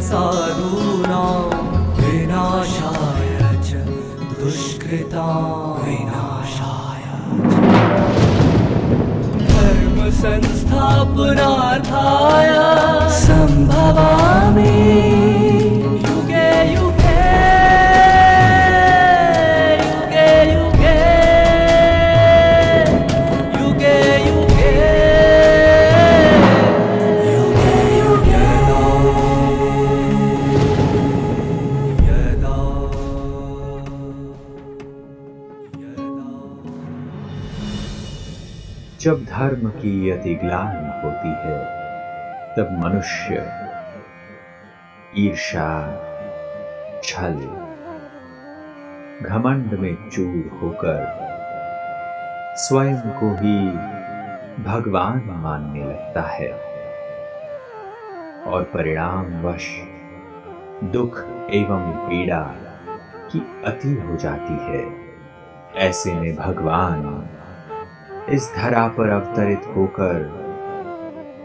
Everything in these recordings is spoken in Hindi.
साधूनां विनाशाय च दुष्कृतां विनाशाय धर्म संस्थापनार्थाय संभवामि युगे युगे युगे युगे युगे युगे युगे युगे यदा जब धर्म की अति ग्लानि होती है तब मनुष्य ईर्ष्या, छल, घमंड में चूर होकर स्वयं को ही भगवान मानने लगता है और परिणामवश दुख एवं पीड़ा की अति हो जाती है। ऐसे में भगवान इस धरा पर अवतरित होकर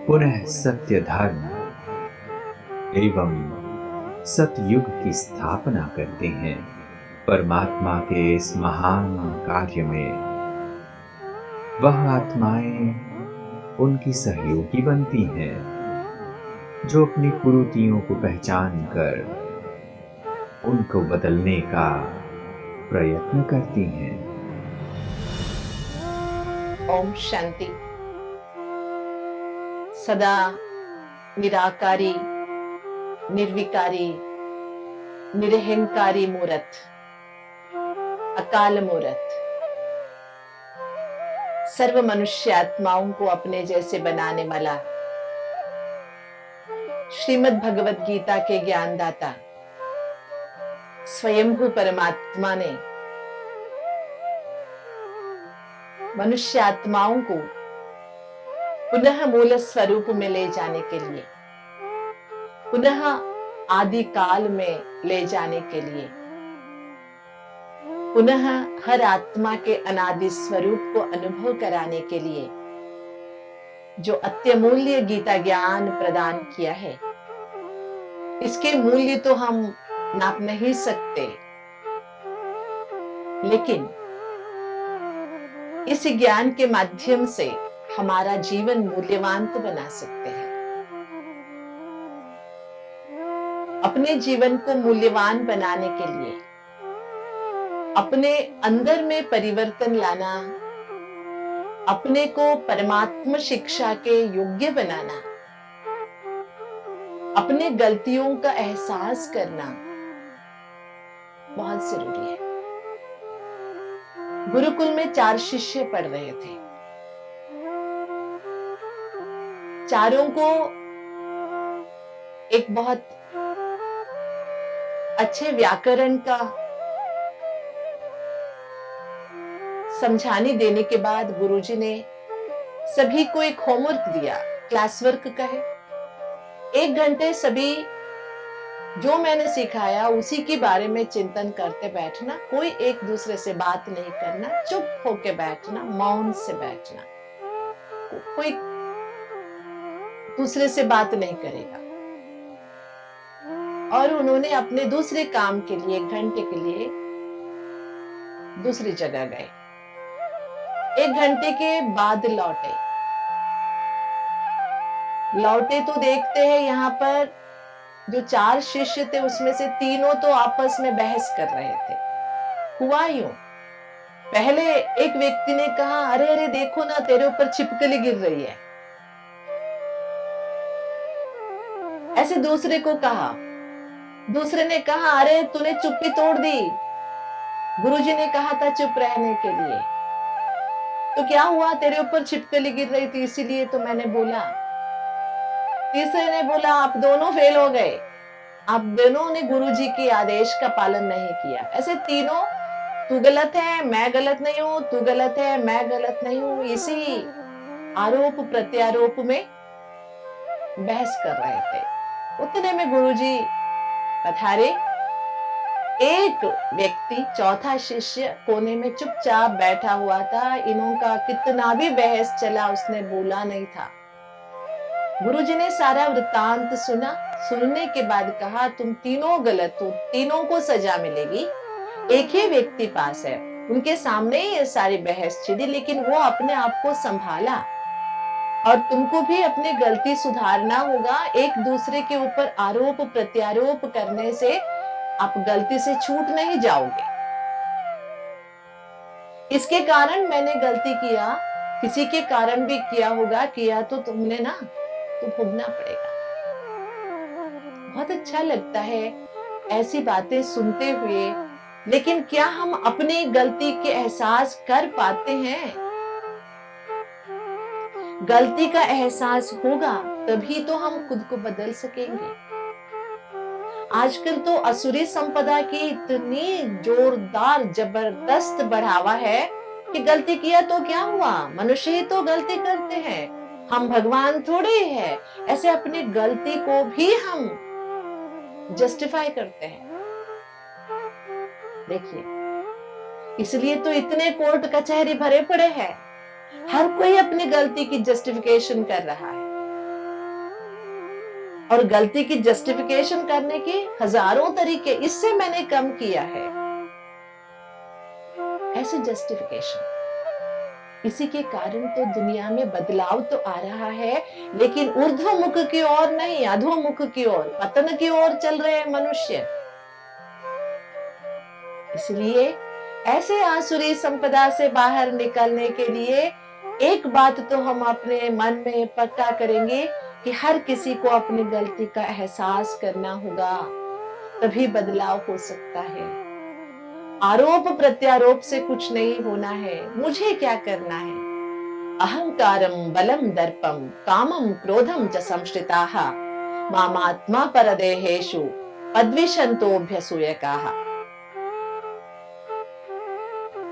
पुनः सत्य धर्म एवं सतयुग की स्थापना करते हैं। परमात्मा के इस महान कार्य में वह आत्माएं उनकी सहयोगी बनती हैं जो अपनी कुरीतियों को पहचान कर उनको बदलने का प्रयत्न करती हैं। ओम शांति। सदा निराकारी, निर्विकारी, निरहंकारी मूर्त, अकाल मूर्त सर्व मनुष्य आत्माओं को अपने जैसे बनाने वाला श्रीमद् भगवत गीता के ज्ञानदाता स्वयंभू परमात्मा ने मनुष्य आत्माओं को पुनः मूल स्वरूप में ले जाने के लिए, पुनः आदि काल में ले जाने के लिए, पुनः हर आत्मा के अनादि स्वरूप को अनुभव कराने के लिए जो अत्यमूल्य गीता ज्ञान प्रदान किया है, इसके मूल्य तो हम नाप नहीं सकते, लेकिन इस ज्ञान के माध्यम से हमारा जीवन मूल्यवान तो बना सकते हैं। अपने जीवन को मूल्यवान बनाने के लिए अपने अंदर में परिवर्तन लाना, अपने को परमात्मा शिक्षा के योग्य बनाना, अपने गलतियों का एहसास करना बहुत जरूरी है। गुरुकुल में 4 शिष्य पढ़ रहे थे। चारों को एक बहुत अच्छे व्याकरण का समझाने देने के बाद गुरुजी ने सभी को एक होमवर्क दिया, क्लास वर्क का है। 1 घंटे सभी जो मैंने सिखाया उसी के बारे में चिंतन करते बैठना, कोई एक दूसरे से बात नहीं करना, चुप होके बैठना, मौन से बैठना, कोई दूसरे से बात नहीं करेगा। और उन्होंने अपने दूसरे काम के लिए 1 घंटे के लिए दूसरी जगह गए। 1 घंटे के बाद लौटे तो देखते हैं यहाँ पर जो 4 शिष्य थे उसमें से तीनों तो आपस में बहस कर रहे थे। हुआ यूं, पहले एक व्यक्ति ने कहा, अरे अरे देखो ना, तेरे ऊपर छिपकली गिर रही है। ऐसे दूसरे को कहा, दूसरे ने कहा, अरे तूने चुप्पी तोड़ दी, गुरुजी ने कहा था चुप रहने के लिए, तो क्या हुआ, तेरे ऊपर छिपकली गिर रही थी इसीलिए तो मैंने बोला। तीसरे ने बोला, आप दोनों फेल हो गए, आप दोनों ने गुरुजी के आदेश का पालन नहीं किया। ऐसे तीनों, तू गलत है, मैं गलत नहीं हूं, तू गलत है, मैं गलत नहीं हूं, इसी आरोप प्रत्यारोप में बहस कर रहे थे। उतने में गुरुजी पधारे। एक व्यक्ति, चौथा शिष्य, कोने में चुपचाप बैठा हुआ था। इन्हों का कितना भी बहस चला, उसने बोला नहीं था। गुरुजी ने सारा वृत्तांत सुना, सुनने के बाद कहा तुम तीनों गलत हो, तीनों को सजा मिलेगी। एक ही व्यक्ति पास है, उनके सामने ही ये सारी बहस छिड़ी, लेकिन वो अपने आप को संभाला। और तुमको भी अपनी गलती सुधारना होगा। एक दूसरे के ऊपर आरोप प्रत्यारोप करने से आप गलती से छूट नहीं जाओगे। इसके कारण मैंने गलती किया, किसी के कारण भी किया होगा, किया तो तुमने ना, तो भोगना पड़ेगा। बहुत अच्छा लगता है ऐसी बातें सुनते हुए, लेकिन क्या हम अपनी गलती के एहसास कर पाते हैं? गलती का एहसास होगा तभी तो हम खुद को बदल सकेंगे। आजकल तो असुरी संपदा की इतनी जोरदार जबरदस्त बढ़ावा है कि गलती किया तो क्या हुआ, मनुष्य ही तो गलती करते हैं, हम भगवान थोड़े हैं। ऐसे अपनी गलती को भी हम जस्टिफाई करते हैं। देखिए, इसलिए तो इतने कोर्ट कचहरी भरे पड़े हैं। हर कोई अपनी गलती की जस्टिफिकेशन कर रहा है, और गलती की जस्टिफिकेशन करने के हजारों तरीके, इससे मैंने कम किया है, ऐसे जस्टिफिकेशन। इसी के कारण तो दुनिया में बदलाव तो आ रहा है, लेकिन ऊर्ध्वमुख की ओर नहीं, अधोमुख की ओर, पतन की ओर चल रहे हैं मनुष्य। इसलिए ऐसे आसुरी संपदा से बाहर निकलने के लिए एक बात तो हम अपने मन में पक्का करेंगे कि हर किसी को अपनी गलती का एहसास करना होगा, तभी बदलाव हो सकता है। आरोप प्रत्यारोप से कुछ नहीं होना है। मुझे क्या करना है? अहंकारम बलम दर्पम कामम क्रोधम च संश्रिताः मामात्मा परदेहेषु पद्विषन्तोऽभ्यसूयकाः।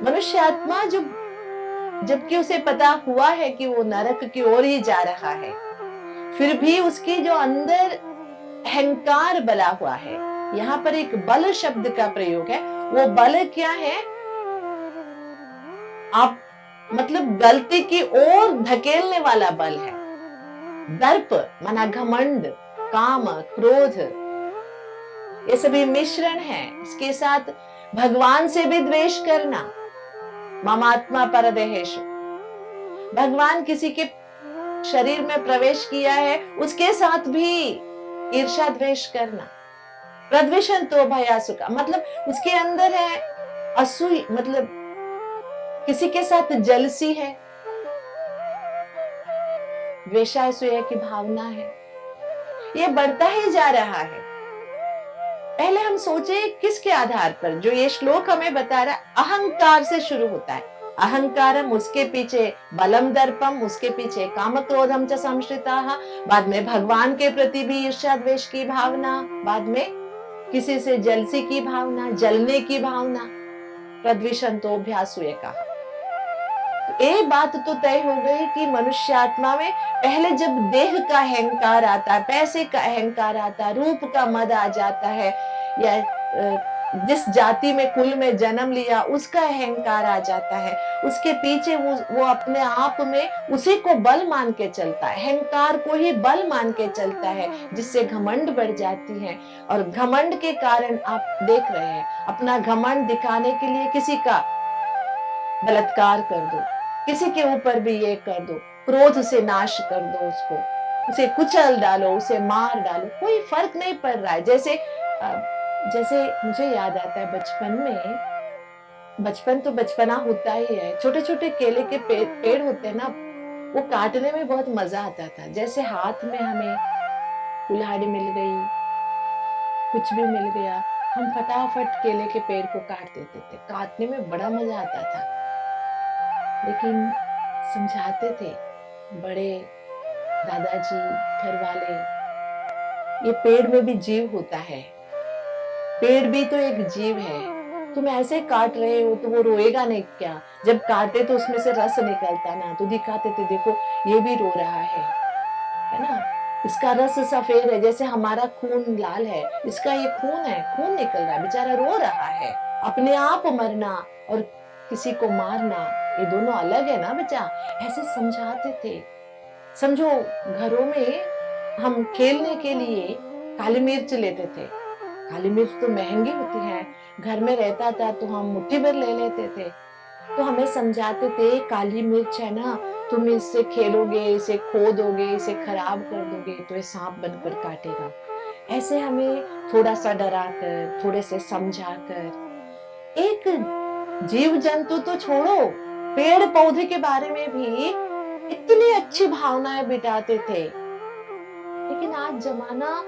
मनुष्य आत्मा जबकि उसे पता हुआ है कि वो नरक की ओर ही जा रहा है, फिर भी उसकी जो अंदर अहंकार बला हुआ है, यहाँ पर एक बल शब्द का प्रयोग है। वो बल क्या है? आप मतलब गलती की ओर धकेलने वाला बल है। दर्प माना घमंड, काम, क्रोध, ये सभी मिश्रण है। इसके साथ भगवान से भी द्वेष करना, ममात्मा परदेहेषु। भगवान किसी के शरीर में प्रवेश किया है, उसके साथ भी ईर्ष्या द्वेष करना। प्रद्विषन्तो भयासुका मतलब उसके अंदर है असूय, मतलब किसी के साथ जलसी है, द्वेषासूया की भावना है। ये बढ़ता ही जा रहा है। पहले हम सोचे किसके आधार पर? जो ये श्लोक हमें बता रहा है, अहंकार से शुरू होता है। अहंकारम, उसके पीछे बलम दर्पम, उसके पीछे काम क्रोधम च संश्रिताः, बाद में भगवान के प्रति भी ईर्ष्या द्वेष की भावना, बाद में किसी से जलसी की भावना, जलने की भावना। प्रद्विषन्तोऽभ्यासूयकाः। ये बात तो तय हो गई कि मनुष्य आत्मा में पहले जब देह का अहंकार आता है, पैसे का अहंकार आता है, रूप का मद आ जाता है, या जिस जाति में कुल में जन्म लिया उसका अहंकार आ जाता है, उसके पीछे वो अपने आप में उसी को बल मान के चलता है, अहंकार को ही बल मान के चलता है, जिससे घमंड बढ़ जाती है। और घमंड के कारण आप देख रहे हैं, अपना घमंड दिखाने के लिए किसी का बलात्कार कर दो, किसी के ऊपर भी ये कर दो, क्रोध से नाश कर दो उसको, उसे कुचल डालो, उसे मार डालो, कोई फर्क नहीं पड़ रहा है। जैसे मुझे याद आता है बचपन तो बचपना होता ही है। छोटे छोटे केले के पेड़ होते हैं ना, वो काटने में बहुत मजा आता था। जैसे हाथ में हमें कुल्हाड़ी मिल गई, कुछ भी मिल गया, हम फटाफट केले के पेड़ को काट देते थे। काटने में बड़ा मजा आता था, लेकिन समझाते थे बड़े दादाजी, घर वाले, ये पेड़ में भी जीव होता है, पेड़ भी तो एक जीव है। तुम ऐसे काट रहे हो तो वो रोएगा नहीं क्या? जब काटे तो उसमें से रस निकलता ना, तो दिखाते थे देखो ये भी रो रहा है ना, इसका रस सफेद है, जैसे हमारा खून लाल है, इसका ये खून है, खून निकल रहा है, बेचारा रो रहा है। अपने आप मरना और किसी को मारना, ये दोनों अलग है ना बच्चा। ऐसे समझाते थे। समझो घरों में हम खेलने के लिए काली मिर्च लेते थे। काली मिर्च तो महंगी होती है, घर में रहता था तो हम मुट्ठी भर ले लेते थे। तो हमें समझाते थे काली मिर्च है ना, तुम इससे खेलोगे, इसे खो दोगे, इसे खराब कर दोगे तो ये सांप बनकर काटेगा। ऐसे हमें थोड़ा सा डरा कर, थोड़े से समझा कर, एक जीव जंतु तो छोड़ो, पेड़ पौधे के बारे में भी इतनी अच्छी भावनाएं बिठाते थे। लेकिन आज जमाना,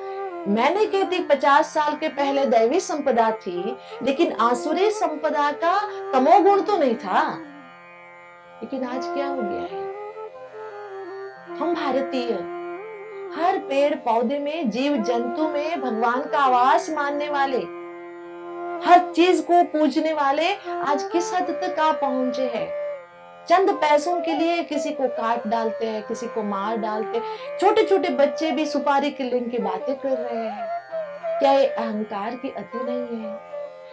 मैं नहीं कहती 50 साल के पहले दैवी संपदा थी, लेकिन आसुरी संपदा का तमोगुण तो नहीं था। लेकिन आज क्या हो गया है, हम भारतीय हर पेड़ पौधे में, जीव जंतु में भगवान का आवास मानने वाले, हर चीज को पूजने वाले आज किस हद तक आ पहुंचे हैं। चंद पैसों के लिए किसी को काट डालते हैं, किसी को मार डालते हैं। छोटे छोटे बच्चे भी सुपारी किलिंग की बातें कर रहे हैं। क्या ये अहंकार की अति नहीं है?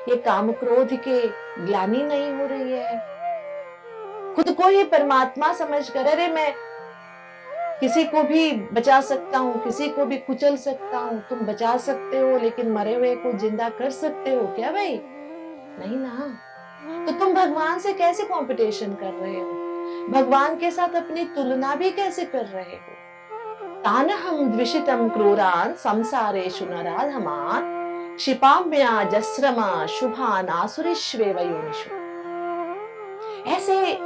ये काम क्रोध के ग्लानि नहीं हो रही है? खुद को ही परमात्मा समझ कर, अरे मैं किसी को भी बचा सकता हूँ, किसी को भी कुचल सकता हूँ। तुम बचा सकते हो लेकिन मरे हुए को जिंदा कर सकते हो क्या भाई? नहीं ना। तो तुम भगवान से कैसे कंपटीशन कर रहे हो? भगवान के साथ अपनी तुलना भी कैसे कर रहे हो? तानहं द्विषितं क्रूरान् संसारेषु नराधमान् क्षिपाम्यजस्रमा शुभान् आसुरीष्वेव योनिषु। ऐसे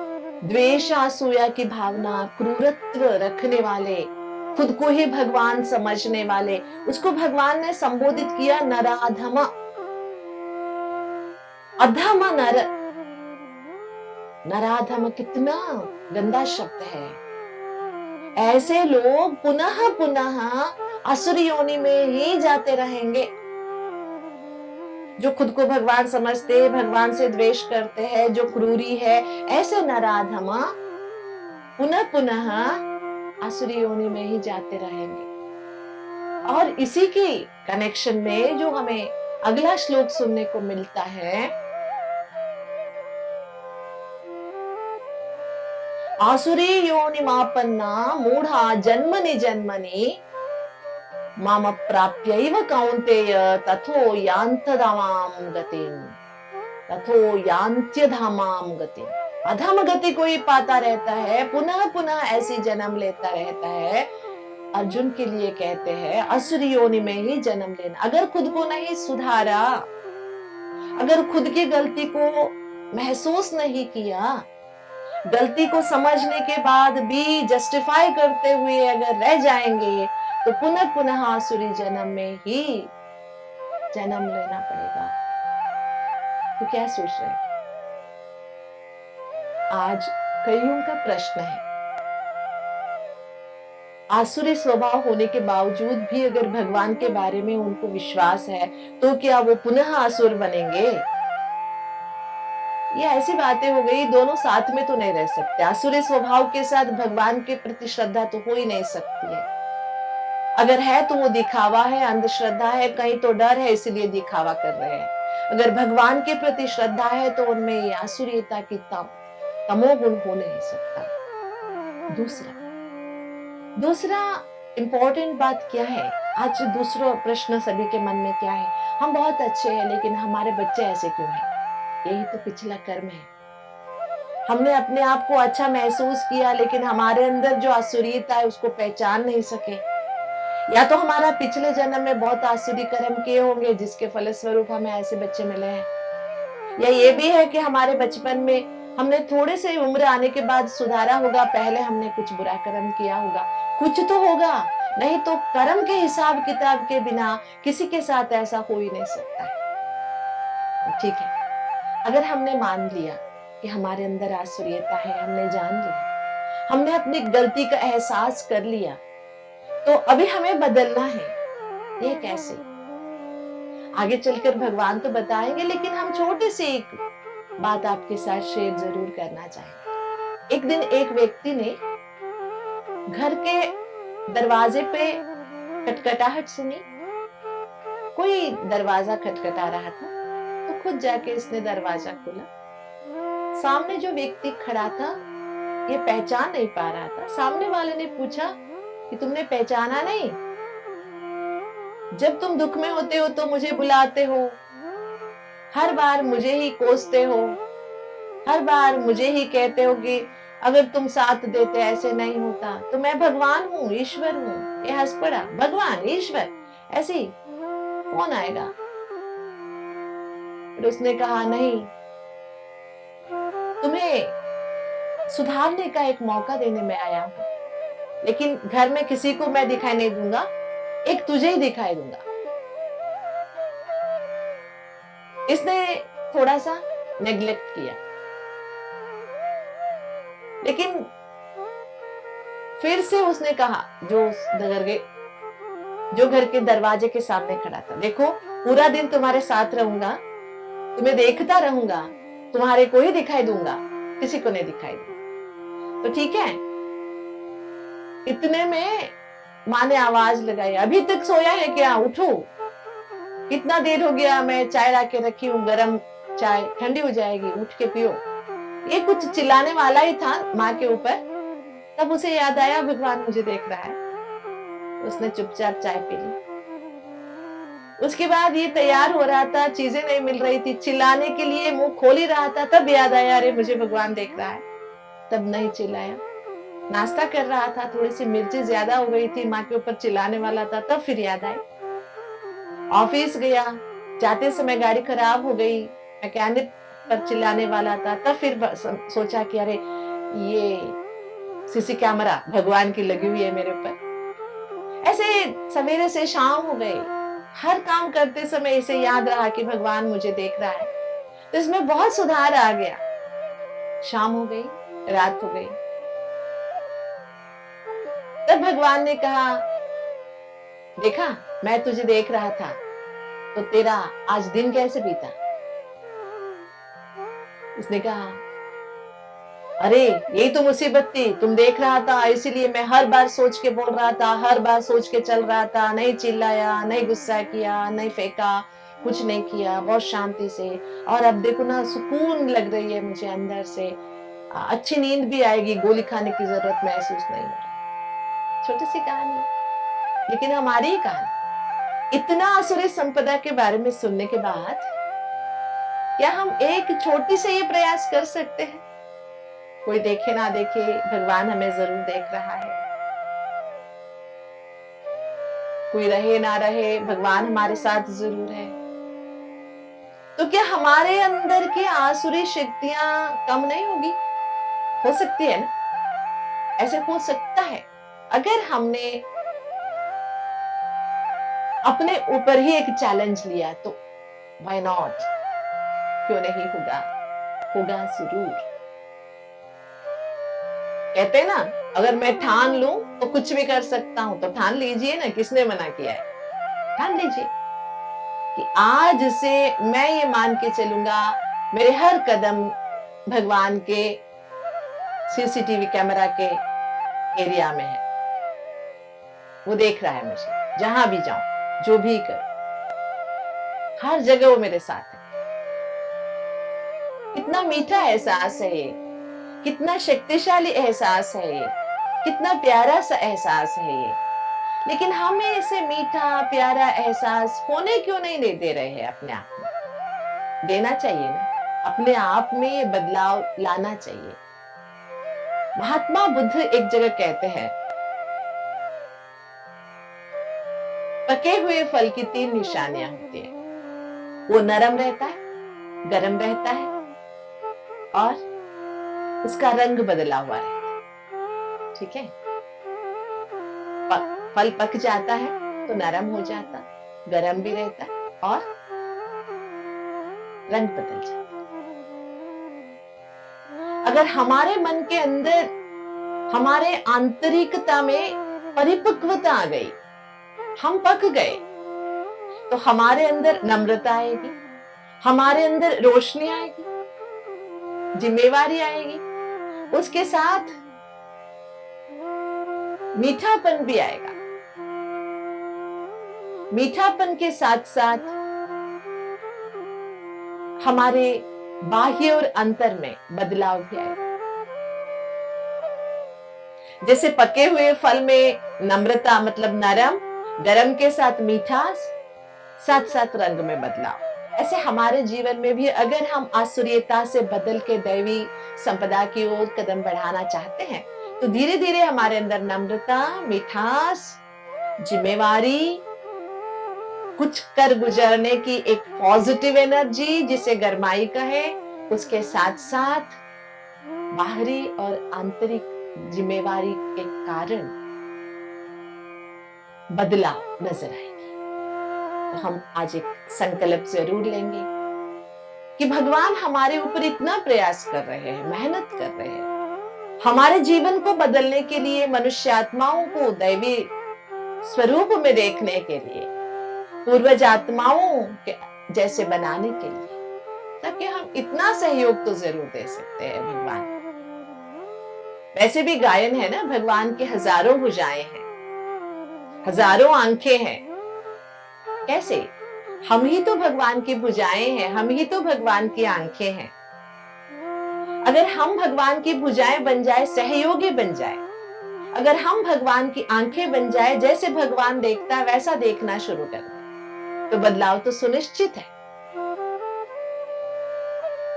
द्वेष असूया की भावना, क्रूरत्व रखने वाले, खुद को ही भगवान समझने वाले, उसको भगवान ने संबोधित किया नराधम, अधम नर। नराधम कितना गंदा शब्द है। ऐसे लोग पुनः पुनः असुर योनि में ही जाते रहेंगे। जो खुद को भगवान समझते, भगवान से द्वेष करते हैं, जो क्रूरी है, ऐसे नराधम पुनः पुनः असुर योनि में ही जाते रहेंगे। और इसी की कनेक्शन में जो हमें अगला श्लोक सुनने को मिलता है, आसुरी योनिमापन्ना मूढ़ा जन्मनि जन्मनि माम प्राप्यैव कौन्तेय तथो यान्त्यधामां गतिम्, तथो यान्त्यधामां गतिम्। अधम गति को ही पाता रहता है, पुनः पुनः ऐसी जन्म लेता रहता है। अर्जुन के लिए कहते हैं असुर योनि में ही जन्म लेना। अगर खुद को नहीं सुधारा, अगर खुद की गलती को महसूस नहीं किया, गलती को समझने के बाद भी जस्टिफाई करते हुए अगर रह जाएंगे, तो पुनः पुनः आसुरी जन्म में ही जन्म लेना पड़ेगा। तो क्या सोच रहे हैं? आज कईयों का प्रश्न है, आसुरी स्वभाव होने के बावजूद भी अगर भगवान के बारे में उनको विश्वास है, तो क्या वो पुनः असुर बनेंगे? ये ऐसी बातें हो गई, दोनों साथ में तो नहीं रह सकते। आसुरी स्वभाव के साथ भगवान के प्रति श्रद्धा तो हो ही नहीं सकती है। अगर है तो वो दिखावा है, अंधश्रद्धा है, कहीं तो डर है इसलिए दिखावा कर रहे हैं। अगर भगवान के प्रति श्रद्धा है तो उनमें ये आसुरीता की तमोगुण हो नहीं सकता। दूसरा इंपॉर्टेंट बात क्या है? आज दूसरा प्रश्न सभी के मन में क्या है? हम बहुत अच्छे हैं लेकिन हमारे बच्चे ऐसे क्यों हैं? यही तो पिछला कर्म है। हमने अपने आप को अच्छा महसूस किया लेकिन हमारे अंदर जो आसुरीता है उसको पहचान नहीं सके। या तो हमारा पिछले जन्म में बहुत आसुरी कर्म किए होंगे जिसके फलस्वरूप हमें ऐसे बच्चे मिले हैं। या ये भी है कि हमारे बचपन में हमने थोड़े से उम्र आने के बाद सुधारा होगा, पहले हमने कुछ बुरा कर्म किया होगा। कुछ तो होगा, नहीं तो कर्म के हिसाब किताब के बिना किसी के साथ ऐसा हो ही नहीं सकता है। ठीक है, अगर हमने मान लिया कि हमारे अंदर आसुरीता है, हमने जान लिया, हमने अपनी गलती का एहसास कर लिया, तो अभी हमें बदलना है। ये कैसे? आगे चलकर भगवान तो बताएंगे, लेकिन हम छोटी सी एक बात आपके साथ शेयर जरूर करना चाहेंगे। एक दिन एक व्यक्ति ने घर के दरवाजे पे खटखटाहट सुनी। कोई दरवाजा खटखटा रहा था, तो खुद जाके इसने दरवाजा खोला। सामने जो व्यक्ति खड़ा था ये पहचान नहीं पा रहा था। सामने वाले ने पूछा कि तुमने पहचाना नहीं? जब तुम दुख में होते हो तो मुझे बुलाते हो, हर बार मुझे ही कोसते हो, हर बार मुझे ही कहते हो कि अगर तुम साथ देते ऐसे नहीं होता। तो मैं भगवान हूँ, ईश्वर हूँ। ये हंस पड़ा, भगवान ईश्वर ऐसे ही कौन आएगा? फिर उसने कहा नहीं, तुम्हें सुधारने का एक मौका देने में आया हूं, लेकिन घर में किसी को मैं दिखाई नहीं दूंगा, एक तुझे ही दिखाई दूंगा। इसने थोड़ा सा नेग्लेक्ट किया, लेकिन फिर से उसने कहा, जो घर के दरवाजे के सामने खड़ा था, देखो पूरा दिन तुम्हारे साथ रहूंगा, तुम्हें देखता रहूंगा, तुम्हारे को ही दिखाई दूंगा, किसी को नहीं दिखाई दूंगा। तो ठीक है। इतने में माँ ने आवाज लगाई, अभी तक सोया है क्या, उठो, कितना देर हो गया, मैं चाय ला के रखी हूँ, गरम चाय, ठंडी हो जाएगी, उठ के पियो। ये कुछ चिल्लाने वाला ही था माँ के ऊपर। तब उसे याद आया भगवान मुझे देख रहा है, उसने चुपचाप चाय पी ली। उसके बाद ये तैयार हो रहा था, चीजें नहीं मिल रही थी, चिल्लाने के लिए मुंह खोल ही रहा था, तब याद आया अरे मुझे भगवान देख रहा है। तब नहीं चिल्लाया। नाश्ता कर रहा था, थोड़ी सी मिर्ची ज्यादा हो गई थी, माँ के ऊपर चिल्लाने वाला था, तब फिर याद आई। ऑफिस गया, जाते समय गाड़ी खराब हो गई, मैकेनिक पर चिल्लाने वाला था, तब फिर सोचा कि अरे ये सीसी कैमरा भगवान की लगी हुई है मेरे ऊपर। ऐसे सवेरे से शाम हो गई, हर काम करते समय इसे याद रहा कि भगवान मुझे देख रहा है, तो इसमें बहुत सुधार आ गया। शाम हो गई, रात हो गई, तब भगवान ने कहा, देखा मैं तुझे देख रहा था, तो तेरा आज दिन कैसे बीता? उसने कहा, अरे यही तो मुसीबत थी, तुम देख रहा था इसीलिए मैं हर बार सोच के बोल रहा था, हर बार सोच के चल रहा था, नहीं चिल्लाया, नहीं गुस्सा किया, नहीं फेंका, कुछ नहीं किया, बहुत शांति से। और अब देखो ना, सुकून लग रही है मुझे अंदर से, अच्छी नींद भी आएगी, गोली खाने की जरूरत महसूस नहीं हो रही। छोटी सी कहानी, लेकिन हमारी ही कहानी। इतना आसुरी संपदा के बारे में सुनने के बाद क्या हम एक छोटी से ये प्रयास कर सकते हैं? कोई देखे ना देखे, भगवान हमें जरूर देख रहा है। कोई रहे ना रहे, भगवान हमारे साथ जरूर है। तो क्या हमारे अंदर की आसुरी शक्तियां कम नहीं होगी? हो सकती है ना, ऐसे हो सकता है अगर हमने अपने ऊपर ही एक चैलेंज लिया तो। व्हाई नॉट, क्यों नहीं होगा, होगा जरूर। कहते हैं ना, अगर मैं ठान लूं तो कुछ भी कर सकता हूं, तो ठान लीजिए ना, किसने मना किया है? ठान लीजिए कि आज से मैं ये मान के चलूंगा, मेरे हर कदम भगवान के सीसीटीवी कैमरा के एरिया में है, वो देख रहा है मुझे, जहां भी जाऊं, जो भी करूं, हर जगह वो मेरे साथ है। कितना मीठा एहसास है ये, कितना शक्तिशाली एहसास है ये, कितना प्यारा सा एहसास है ये। लेकिन हमें इसे मीठा प्यारा एहसास होने क्यों नहीं दे रहे हैं अपने आप में? देना चाहिए ना, अपने आप में ये बदलाव लाना चाहिए। महात्मा बुद्ध एक जगह कहते हैं, पके हुए फल की 3 निशानियां होती है, वो नरम रहता है, गर्म रहता है और उसका रंग बदला हुआ रहता है। ठीक है, फल पक जाता है तो नरम हो जाता, गर्म भी रहता है और रंग बदल जाता है। अगर हमारे मन के अंदर, हमारे आंतरिकता में परिपक्वता आ गई, हम पक गए, तो हमारे अंदर नम्रता आएगी, हमारे अंदर रोशनी आएगी, जिम्मेवारी आएगी, उसके साथ मीठापन भी आएगा। मीठापन के साथ साथ हमारे बाह्य और अंतर में बदलाव भी आएगा। जैसे पके हुए फल में नम्रता मतलब नरम, गरम के साथ मीठास, साथ साथ रंग में बदलाव। ऐसे हमारे जीवन में भी अगर हम आसुरीयता से बदल के दैवी संपदा की ओर कदम बढ़ाना चाहते हैं तो धीरे धीरे हमारे अंदर नम्रता, मिठास, जिम्मेवारी, कुछ कर गुजरने की एक पॉजिटिव एनर्जी जिसे गरमाई कहे, उसके साथ साथ बाहरी और आंतरिक जिम्मेवारी के कारण बदलाव नजर आएगी। तो हम आज एक संकल्प जरूर लेंगे कि भगवान हमारे ऊपर इतना प्रयास कर रहे हैं, मेहनत कर रहे हैं, हमारे जीवन को बदलने के लिए, मनुष्य आत्माओं को दैवी स्वरूप में देखने के लिए, पूर्वज आत्माओं के जैसे बनाने के लिए, ताकि हम इतना सहयोग तो जरूर दे सकते हैं भगवान। वैसे भी गायन है ना, भगवान के हजारों भुजाएं हैं, हजारों आंखें हैं। कैसे? हम ही तो भगवान की भुजाएं हैं, हम ही तो भगवान की आंखें हैं। अगर हम भगवान की भुजाएं बन जाए, सहयोगी बन जाए, अगर हम भगवान की आंखें बन जाए, जैसे भगवान देखता है वैसा देखना शुरू कर दे, तो बदलाव तो सुनिश्चित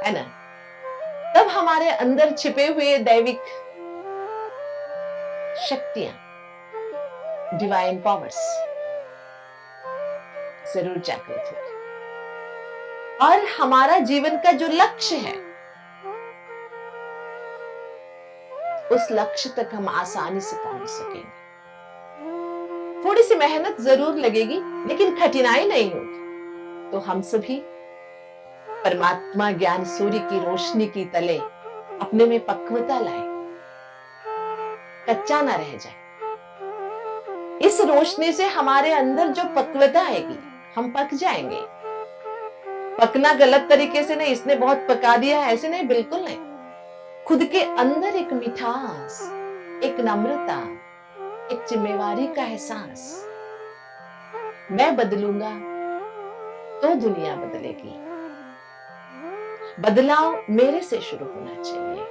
है ना? तब हमारे अंदर छिपे हुए दैविक शक्तियां, डिवाइन पावर्स जरूर जागृत होगी और हमारा जीवन का जो लक्ष्य है उस लक्ष्य तक हम आसानी से पहुंच सकेंगे। थोड़ी सी मेहनत जरूर लगेगी लेकिन कठिनाई नहीं होगी। तो हम सभी परमात्मा ज्ञान सूर्य की रोशनी की तले अपने में पक्वता लाए, कच्चा ना रह जाए। इस रोशनी से हमारे अंदर जो पक्वता आएगी, हम पक जाएंगे। पकना गलत तरीके से नहीं, इसने बहुत पका दिया है ऐसे नहीं, बिल्कुल नहीं। खुद के अंदर एक मिठास, एक नम्रता, एक जिम्मेवारी का एहसास। मैं बदलूंगा तो दुनिया बदलेगी। बदलाव मेरे से शुरू होना चाहिए।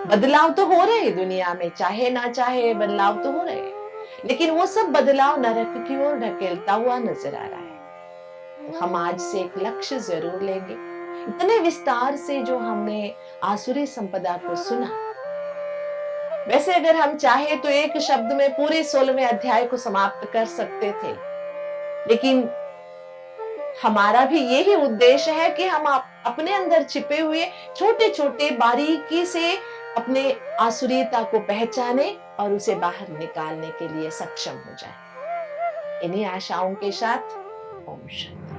बदलाव तो हो रहे दुनिया में, चाहे ना चाहे बदलाव तो हो रहे, लेकिन वो सब बदलाव नरक की ओर ढकेलता हुआ नजर आ रहा है। तो हम आज से एक लक्ष्य जरूर लेंगे। इतने विस्तार से जो हमने आसुरी संपदा को सुना, वैसे अगर हम चाहे तो एक शब्द में पूरे 16वें अध्याय को समाप्त कर सकते थे, लेकिन हमारा भी यही उद्देश्य है कि हम अपने अंदर छिपे हुए छोटे छोटे बारीकी से अपने आसुरीता को पहचाने और उसे बाहर निकालने के लिए सक्षम हो जाए। इन्हीं आशाओं के साथ ओम शांति।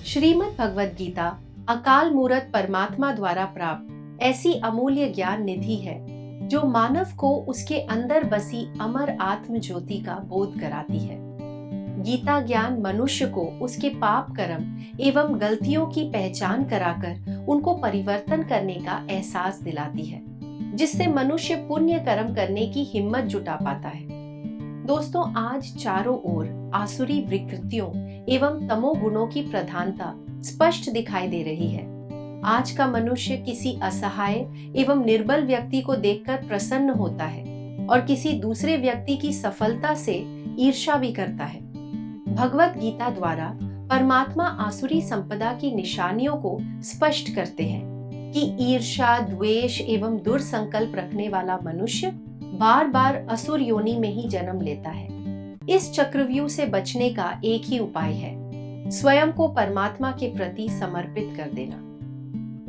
श्रीमद् भगवद गीता अकाल मूर्त परमात्मा द्वारा प्राप्त ऐसी अमूल्य ज्ञान निधि है जो मानव को उसके अंदर बसी अमर आत्म ज्योति का बोध कराती है। गीता ज्ञान मनुष्य को उसके पाप कर्म एवं गलतियों की पहचान कराकर उनको परिवर्तन करने का एहसास दिलाती है, जिससे मनुष्य पुण्य कर्म करने की हिम्मत जुटा पाता है। दोस्तों, आज चारों ओर आसुरी विकृतियों एवं तमोगुणों की प्रधानता स्पष्ट दिखाई दे रही है। आज का मनुष्य किसी असहाय एवं निर्बल व्यक्ति को देखकर प्रसन्न होता है और किसी दूसरे व्यक्ति की सफलता से ईर्ष्या भी करता है। भगवत गीता द्वारा परमात्मा आसुरी संपदा की निशानियों को स्पष्ट करते हैं कि ईर्ष्या, द्वेष एवं दुर्संकल्प रखने वाला मनुष्य बार बार असुर योनि में ही जन्म लेता है। इस चक्रव्यूह से बचने का एक ही उपाय है, स्वयं को परमात्मा के प्रति समर्पित कर देना।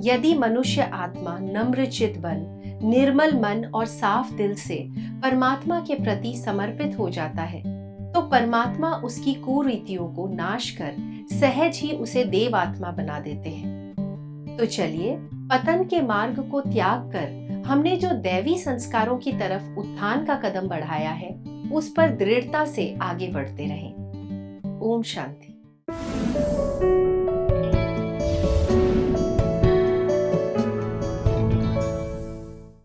यदि मनुष्य आत्मा नम्रचित बन, निर्मल मन और साफ दिल से परमात्मा के प्रति समर्पित हो जाता है, तो परमात्मा उसकी कुरीतियों को नाश कर सहज ही उसे देव आत्मा बना देते हैं। तो चलिए, पतन के मार्ग को त्याग कर हमने जो दैवी संस्कारों की तरफ उत्थान का कदम बढ़ाया है, उस पर दृढ़ता से आगे बढ़ते रहें। ओम शांति।